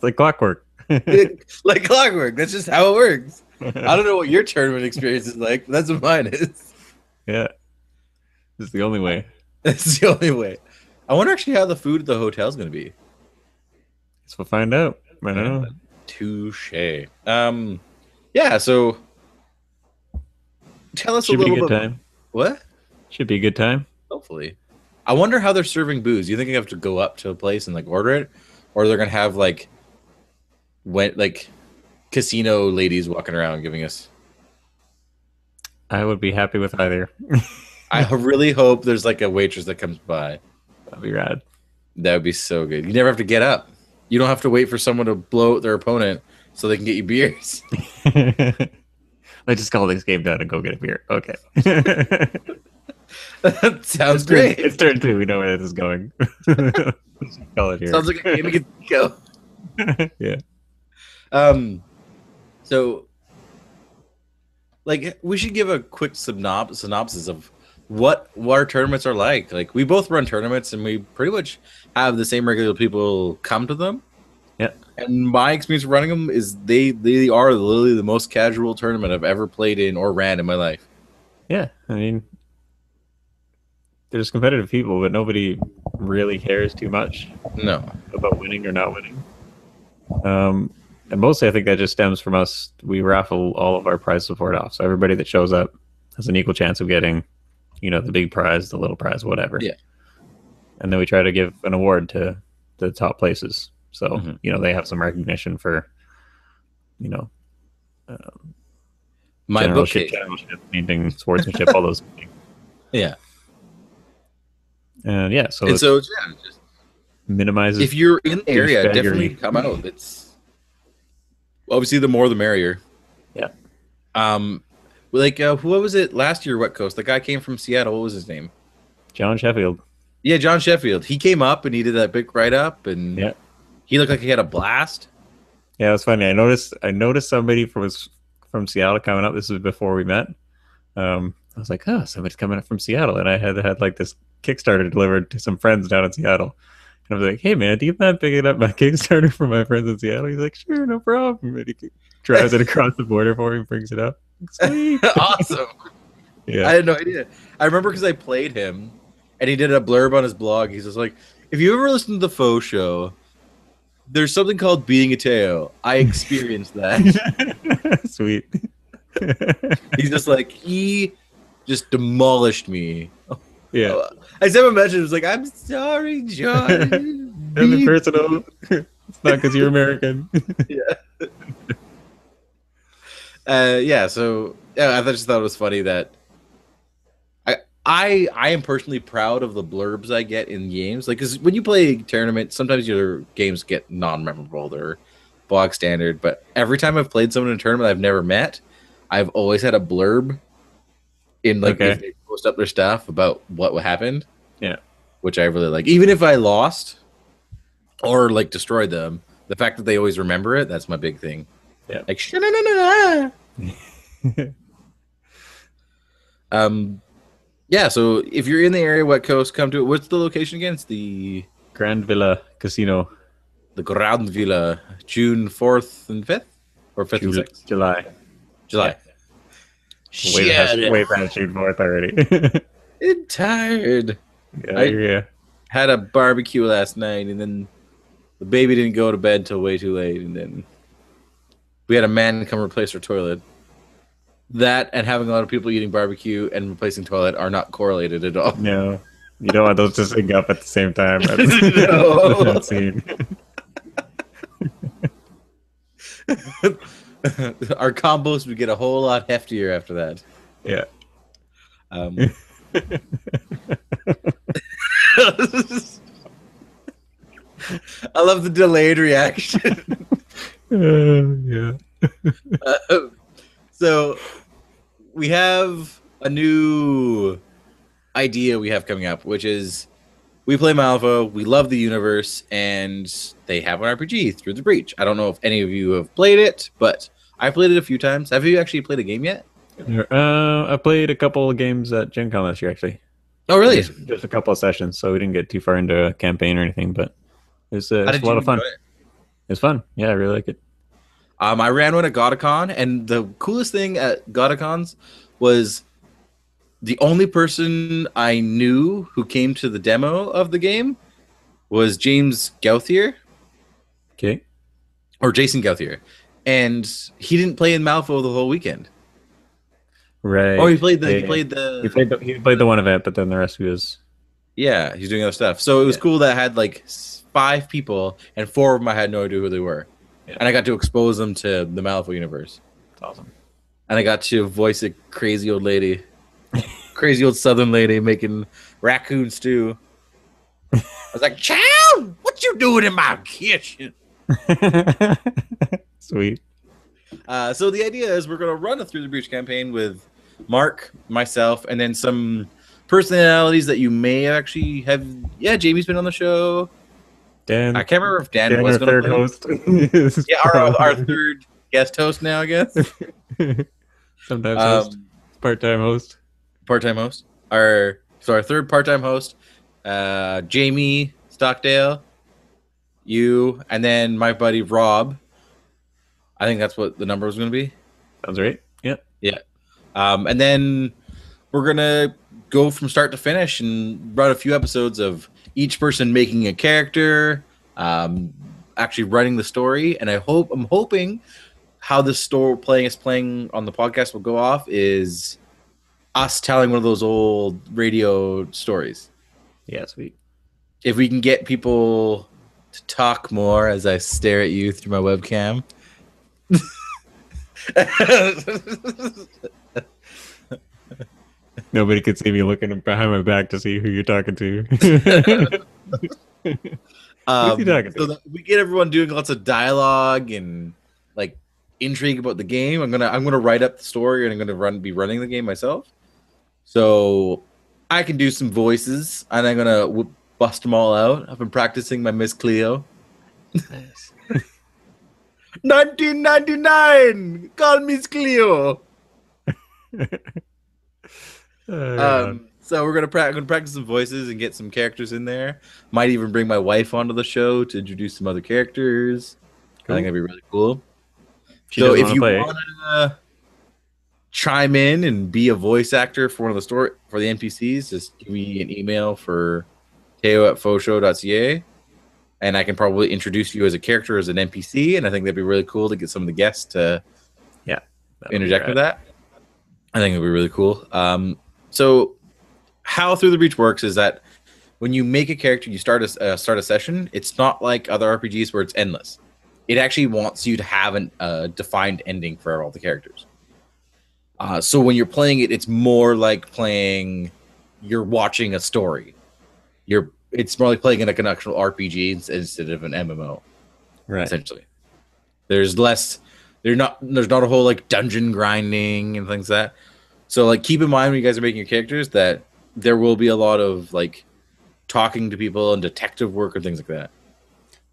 like clockwork. Like clockwork. That's just how it works. I don't know what your tournament experience is like, but that's what mine is. Yeah. This is the only way. That's the only way. I wonder actually how the food at the hotel is going to be. Guess we'll find out. I don't know. Touche. Yeah, so tell us Should a be a little good bit. time. What? Should be a good time. Hopefully. I wonder how they're serving booze. You think you have to go up to a place and like order it, or they're gonna have like casino ladies walking around giving us. I would be happy with either. I really hope there's like a waitress that comes by. That'd be rad. That would be so good. You never have to get up. You don't have to wait for someone to blow out their opponent so they can get you beers. Let's just call this game done and go get a beer. Okay. That sounds great. It's turn two. We know where this is going. Call it here. Sounds like a game to go. Yeah. So like we should give a quick synopsis of what our tournaments are like. Like we both run tournaments and we pretty much have the same regular people come to them. Yeah. And my experience running them is they are literally the most casual tournament I've ever played in or ran in my life. Yeah. I mean, there's competitive people, but nobody really cares too much No. about winning or not winning. And mostly I think that just stems from us. We raffle all of our prize support off. So everybody that shows up has an equal chance of getting, the big prize, the little prize, whatever. Yeah. And then we try to give an award to the top places. So, Mhm. They have some recognition for, My bookcase. generalship, painting, sportsmanship, all those things. Yeah. And yeah, so And it so yeah, just minimizes. if you're in the area, douchebaggery. definitely come out. It's obviously the more the merrier. Yeah. What was it last year? West Coast. The guy came from Seattle. What was his name? John Sheffield. Yeah, John Sheffield. He came up and he did that big write up, and Yeah. he looked like he had a blast. Yeah, it was funny. I noticed somebody from Seattle coming up. This was before we met. I was like, oh, somebody's coming up from Seattle, and I had like this Kickstarter delivered to some friends down in Seattle. And I was like, hey man, do you mind picking up my Kickstarter for my friends in Seattle? He's like, sure, no problem. And he drives it across the border for me and brings it up. Sweet. Awesome. Yeah. I had no idea. I remember because I played him, and he did a blurb on his blog. He's just like, if you ever listen to the Faux Show, there's something called being a Teo. I experienced that. Sweet. He's just like, he just demolished me. Yeah. I never mentioned it was like, I'm sorry, John. Nothing personal. It's not because you're American. Yeah. So yeah, I just thought it was funny that I am personally proud of the blurbs I get in games. Like, because when you play a tournament, sometimes your games get non-memorable. They're bog standard. But every time I've played someone in a tournament I've never met, I've always had a blurb in if they post up their stuff about what happened. Yeah. Which I really like. Even if I lost or like destroyed them, the fact that they always remember it, that's my big thing. Yeah. Like yeah, so if you're in the area, West Coast, come to it. What's the location again? It's the Grand Villa Casino. The Grand Villa, June 4th and 5th? Or 5th and 6th? July. July. Way past June 4th already. I'm tired. Yeah. Had a barbecue last night, and then the baby didn't go to bed till way too late, and then we had a man come replace our toilet. That and having a lot of people eating barbecue and replacing toilet are not correlated at all. No. You don't want those to sync up at the same time. That's No. the scene. Our combos would get a whole lot heftier after that. Yeah. Um, I love the delayed reaction. Yeah. So we have a new idea we have coming up, which is we play Malvo, we love the universe, and they have an RPG through the breach. I don't know if any of you have played it, but I played it a few times. Have you actually played a game yet? I played a couple of games at Gen Con last year, actually. Oh, really? Just a couple of sessions, so we didn't get too far into a campaign or anything, but How it's did a lot you of fun. enjoy it? It's fun. Yeah, I really like it. I ran one at GotaCon, and the coolest thing at GotaCons was the only person I knew who came to the demo of the game was James Gauthier, Okay. or Jason Gauthier, and he didn't play in Malifaux the whole weekend. Right. Oh, he played the Yeah, he yeah. played the He played the one event, but then the rest of it was yeah, he's doing other stuff. So it was Yeah. cool that I had like 5 people, and 4 of them I had no idea who they were, Yeah. and I got to expose them to the Malifaux universe, it's awesome. and I got to voice a crazy old lady, crazy old Southern lady making raccoon stew. I was like, "Child, what you doing in my kitchen?" Sweet. So the idea is we're going to run a Through the Breach campaign with Mark, myself, and then some personalities that you may actually have. Yeah, Jamie's been on the show. Dan, I can't remember if Dan Dan, was our going third to play. host. Yeah, our third guest host now, I guess. Sometimes host, part-time host. Part-time host. Our third part-time host, Jamie Stockdale, you, and then my buddy Rob. I think that's what the number was going to be. Sounds right. Yeah. Yeah. And then we're going to go from start to finish and run a few episodes of each person making a character, actually running the story. And I'm hoping how the story playing on the podcast will go off is us telling one of those old radio stories. Yeah, sweet. If we can get people to talk more as I stare at you through my webcam. Nobody could see me looking behind my back to see who you're talking to. Who's he talking to? So that we get everyone doing lots of dialogue and like intrigue about the game. I'm gonna write up the story and I'm gonna be running the game myself. So I can do some voices and I'm gonna bust them all out. I've been practicing my Miss Cleo. Nice. 1999. Call Miss Cleo. So we're gonna practice some voices and get some characters in there. Might even bring my wife onto the show to introduce some other characters. Cool. I think that'd be really cool. She So doesn't if you wanna want to chime in and be a voice actor for one of the story for the NPCs, just give me an email for teo@fauxshow.ca, and I can probably introduce you as a character as an NPC. And I think that'd be really cool to get some of the guests to interject with that. I think it'd be really cool. So how Through the Breach works is that when you make a character, you start a session. It's not like other RPGs where it's endless. It actually wants you to have a defined ending for all the characters. So when you're playing it, it's more like you're watching a story. It's more like playing an actual RPG instead of an MMO. Right. Essentially, there's not a whole like dungeon grinding and things like that. So like keep in mind when you guys are making your characters that there will be a lot of like talking to people and detective work and things like that.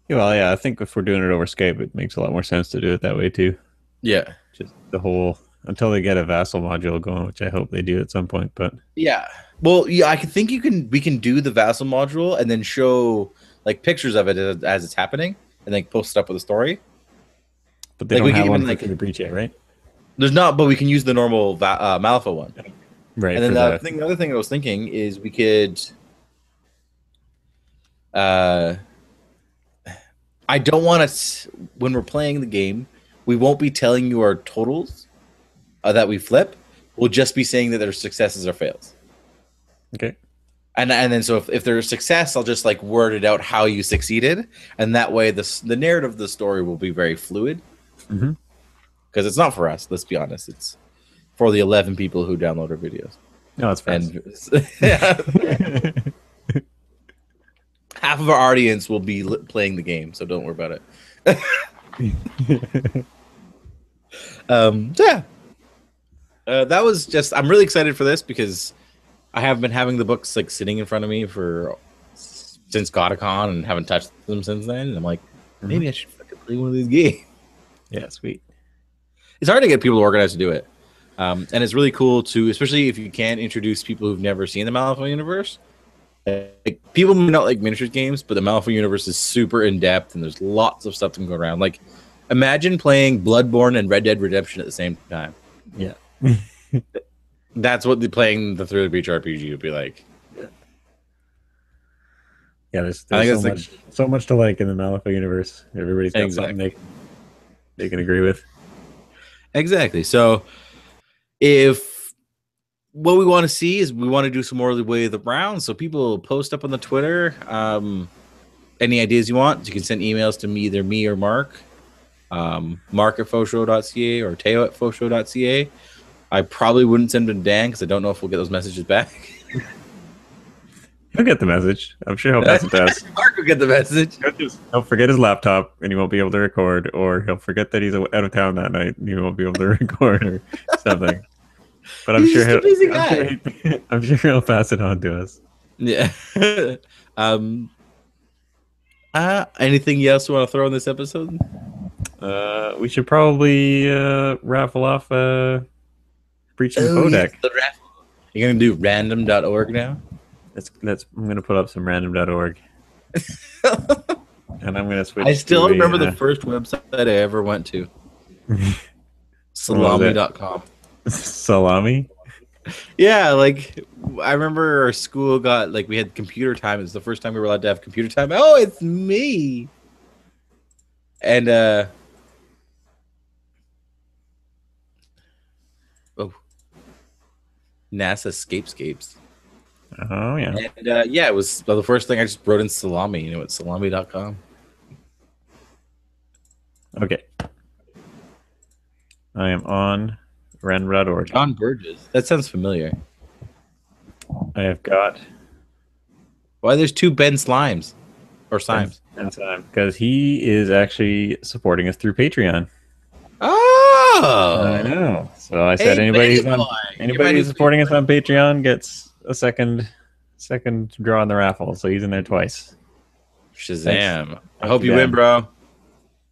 Yeah, well, yeah, I think if we're doing it over Skype, it makes a lot more sense to do it that way too. Yeah. Just the whole until they get a vassal module going, which I hope they do at some point. But Yeah. Well, yeah, I think we can do the vassal module and then show like pictures of it as it's happening and then post it up with a story. they Like, don't we can have even, one like- for the breach yet, right? There's not, but we can use the normal Malifaux one. Right. And then for the other thing I was thinking is we could. I don't want to. When we're playing the game, we won't be telling you our totals that we flip. We'll just be saying that there's successes or fails. Okay. And then so if there's success, I'll just like word it out how you succeeded, and that way the narrative of the story will be very fluid. Mm-hmm. Because it's not for us. Let's be honest. It's for the 11 people who download our videos. No, it's fast. And half of our audience will be playing the game, so don't worry about it. Yeah. That was just. I'm really excited for this because I have been having the books like sitting in front of me since GotaCon and haven't touched them since then. And I'm like, maybe I should fucking play one of these games. Yeah, sweet. It's hard to get people organized to do it. And it's really cool to, especially if you can introduce people who've never seen the Malifaux universe. Like, people may not like miniatures games, but the Malifaux universe is super in depth, and there's lots of stuff to go around. Like, imagine playing Bloodborne and Red Dead Redemption at the same time. Yeah, that's what playing the Thriller Beach RPG would be like. Yeah, there's so much to like in the Malifaux universe. Everybody's got something they can agree with. Exactly. So, if what we want to see is we want to do some more of the way of the rounds, so people post up on the Twitter. Any ideas you want, you can send emails to either me or Mark. Mark at fauxshow.ca or Teo at fauxshow.ca. I probably wouldn't send them to Dan because I don't know if we'll get those messages back. He'll get the message. I'm sure he'll pass it to us. Mark will get the message. He'll forget his laptop and he won't be able to record, or he'll forget that he's out of town that night and he won't be able to record or something. But I'm sure he'll pass it on to us. Yeah. Anything else you want to throw in this episode? We should probably raffle off Breaching the Codex. You're gonna do random.org now? I'm gonna put up some random.org. And I'm gonna switch. I still remember the first website I ever went to. Salami.com. Salami? Yeah, like I remember our school got we had computer time. It was the first time we were allowed to have computer time. Oh, it's me. And NASA Scapescapes. Oh yeah. And yeah, it was the first thing I just wrote in Salami, it's salami.com. Okay. I am on random.org. John Burgess. That sounds familiar. I have got. Why there's two Ben Slimes or Slimes? Because he is actually supporting us through Patreon. Oh, I know. So I said anybody who's supporting us on Patreon gets a second draw in the raffle. So he's in there twice. Shazam! Thanks. I hope you win, bro.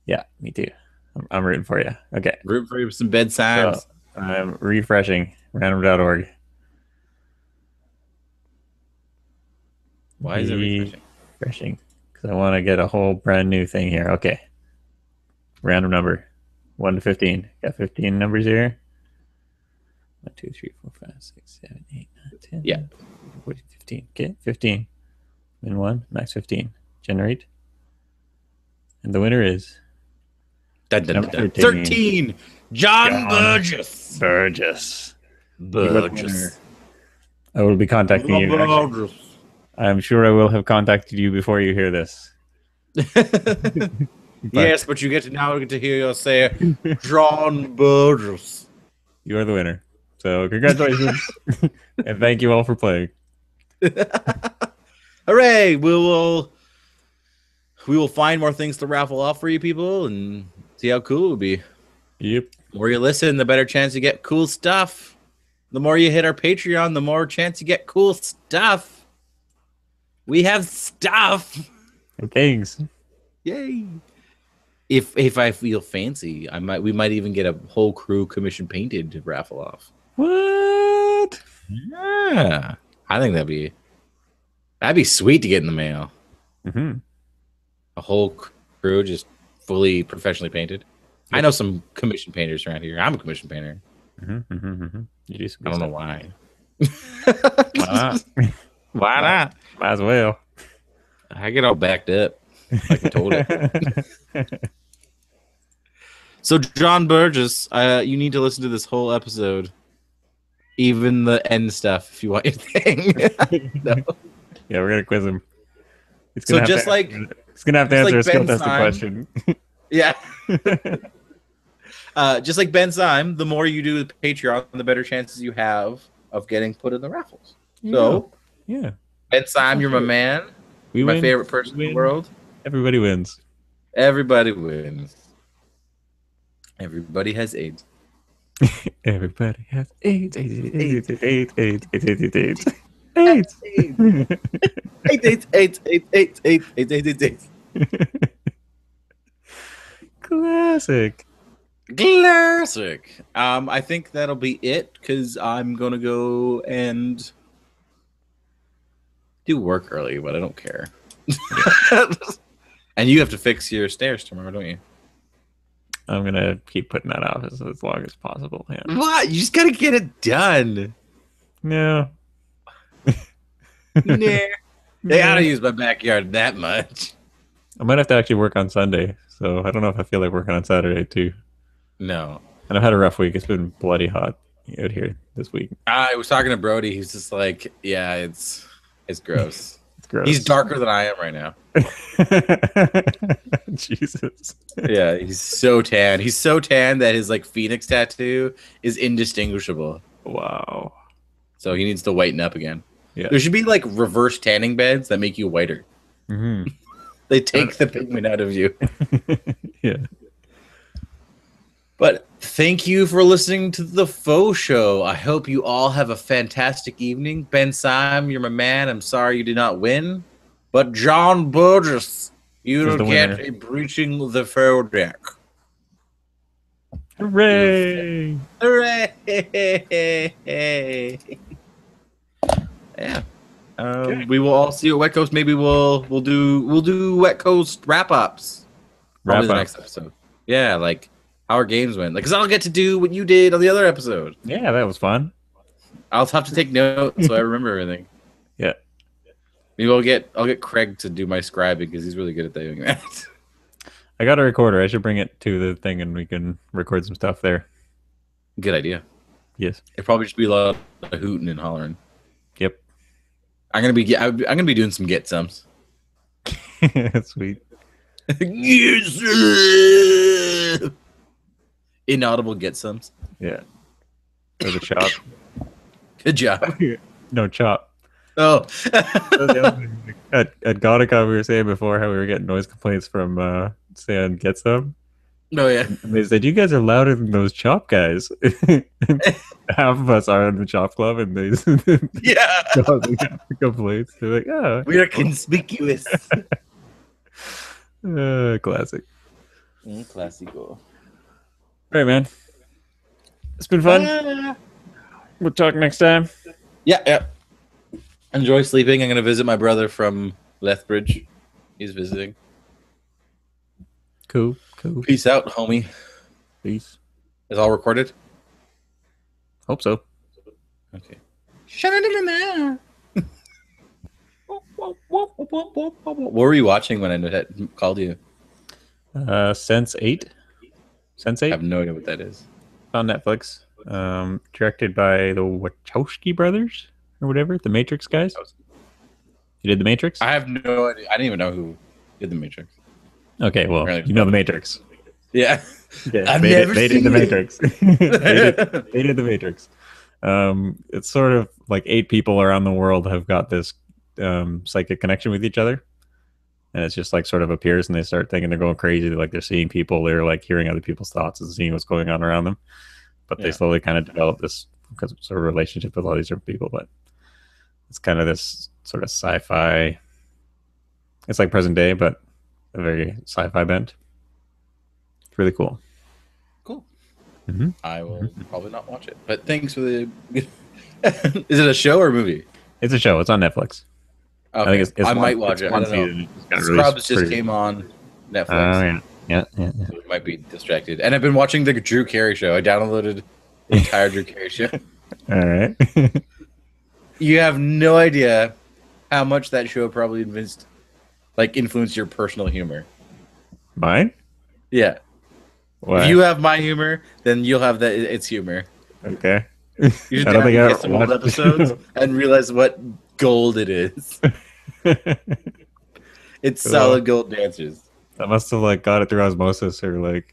Yeah, me too. I'm rooting for you. Okay. Rooting for you with some bed signs. So I'm refreshing random.org. Why is it refreshing? Because I want to get a whole brand new thing here. Okay. Random number. 1 to 15. Got 15 numbers here. 1, 2, 3, 4, 5, 6, 7, 8, 9, 10. Yeah. 14, 15. Okay, 15. Win 1, max 15. Generate. And the winner is 13. John Burgess. Burgess. I will be contacting you. I'm sure I will have contacted you before you hear this. Yes, but you get to hear you say John Burgess. You are the winner. So congratulations. And thank you all for playing. Hooray! We will find more things to raffle off for you people and see how cool it would be. Yep. The more you listen, the better chance you get cool stuff. The more you hit our Patreon, the more chance you get cool stuff. We have stuff. And things. Yay. If I feel fancy, we might even get a whole crew commission painted to raffle off. What? Yeah. I think that'd be sweet to get in the mail. Mm-hmm. A whole crew just fully professionally painted. Yep. I know some commission painters around here. I'm a commission painter. Mm-hmm, mm-hmm, mm-hmm. You do some I don't know why. Why not? Why not? Might as well. I get all backed up. Like I told it. So, John Burgess, you need to listen to this whole episode. Even the end stuff if you want your thing. No. Yeah, we're gonna quiz him. He's So gonna have to just answer, like he's gonna have to just answer like a skill Ben testing Syme, question. yeah. Just like Ben Syme, the more you do with Patreon, the better chances you have of getting put in the raffles. There you go. So, Yeah. Ben Syme, Go you're my for it. man. We You're my win. favorite You person in the win. world. Everybody wins. Everybody wins. Everybody has AIDS. Everybody has AIDS. AIDS. AIDS. AIDS. AIDS. AIDS. AIDS. AIDS. AIDS. AIDS. AIDS. AIDS. AIDS. AIDS. AIDS. AIDS. AIDS. AIDS. Classic. Classic. I think that'll be it because I'm gonna go and do work early, but I don't care. And you have to fix your stairs tomorrow, don't you? I'm gonna keep putting that off as long as possible. Yeah. What? You just gotta get it done. No. Nah. They gotta use my backyard that much. I might have to actually work on Sunday, so I don't know if I feel like working on Saturday too. No. And I've had a rough week. It's been bloody hot out here this week. I was talking to Brody. He's just like, yeah, it's gross. It's gross. He's darker than I am right now. Jesus. Yeah, he's so tan. He's so tan that his like Phoenix tattoo is indistinguishable. Wow. So he needs to whiten up again. Yeah. There should be like reverse tanning beds that make you whiter. Mm-hmm. They take the pigment out of you. Yeah. But thank you for listening to the Faux Show. I hope you all have a fantastic evening. Ben Syme, you're my man. I'm sorry you did not win. But John Burgess, you Is the don't get winner. a breaching the fair deck. Hooray! Hooray! Yeah. Okay. We will all see you at West Coast. Maybe we'll do West Coast wrap ups. Probably the next episode. Yeah, like how our games went. Like, cause I'll get to do what you did on the other episode. Yeah, that was fun. I'll have to take notes so I remember everything. Yeah. Maybe I'll get Craig to do my scribing because he's really good at doing that. I got a recorder. I should bring it to the thing and we can record some stuff there. Good idea. Yes. It'd probably just be a lot of hooting and hollering. Yep. I'm gonna be doing some get sums. Sweet. Yes. Inaudible get sums. Yeah. Or the chop. Good job. No chop. Oh. At Gaudica, we were saying before how we were getting noise complaints from saying Get Some. No, yeah. And they said, you guys are louder than those chop guys. Half of us are in the chop club and they Yeah. causing complaints. They're like, oh. We are conspicuous. Classic. Classico. All right, man. It's been fun. We'll talk next time. Yeah. Enjoy sleeping. I'm gonna visit my brother from Lethbridge. He's visiting. Cool. Peace out, homie. Peace. Is all recorded? Hope so. Okay. What were you watching when I called you? Sense 8. Sense I 8 have no idea what that is. on Netflix. Directed by the Wachowski brothers or whatever, the Matrix guys. You did the Matrix? I have no idea. I didn't even know who did the Matrix. Okay, well, you know the Matrix. Yeah. Yeah, I've they never did seen the it. Matrix. they did the Matrix. It's sort of like 8 people around the world have got this psychic connection with each other. And it's just like sort of appears and they start thinking they're going crazy. Like they're seeing people, they're like hearing other people's thoughts and seeing what's going on around them. But they slowly kind of develop this sort of relationship with all these different people. But it's kind of this sort of sci-fi. It's like present day, but a very sci-fi bent. It's really cool. Cool. Mm-hmm. I will probably not watch it. But thanks for the... Is it a show or a movie? It's a show. It's on Netflix. Okay. I think it's I might watch it. I don't know. Scrubs just came on Netflix. Oh, yeah. So we might be distracted. And I've been watching the Drew Carey show. I downloaded the entire Drew Carey show. All right. You have no idea how much that show probably influenced your personal humor. Mine? Yeah. What? If you have my humor, then you'll have its humor. Okay. You should I don't think I get some old watched- episodes and realize what gold it is. That It's solid gold dancers. must have like got it through osmosis or like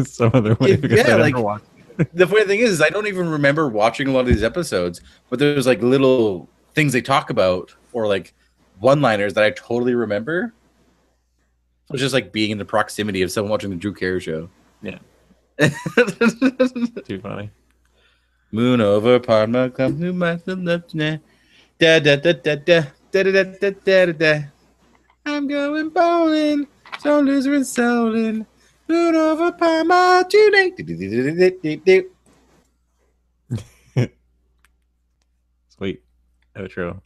some other way because I Yeah, never like watched. the funny thing is I don't even remember watching a lot of these episodes, but there's like little things they talk about or like one-liners that I totally remember. It was just like being in the proximity of someone watching the Drew Carey show. Yeah, too funny. Moon over Parma, come to my da da da da da da da da da da da. I'm going bowling, shoulders and soling. Moon over Parma tonight. Sweet outro.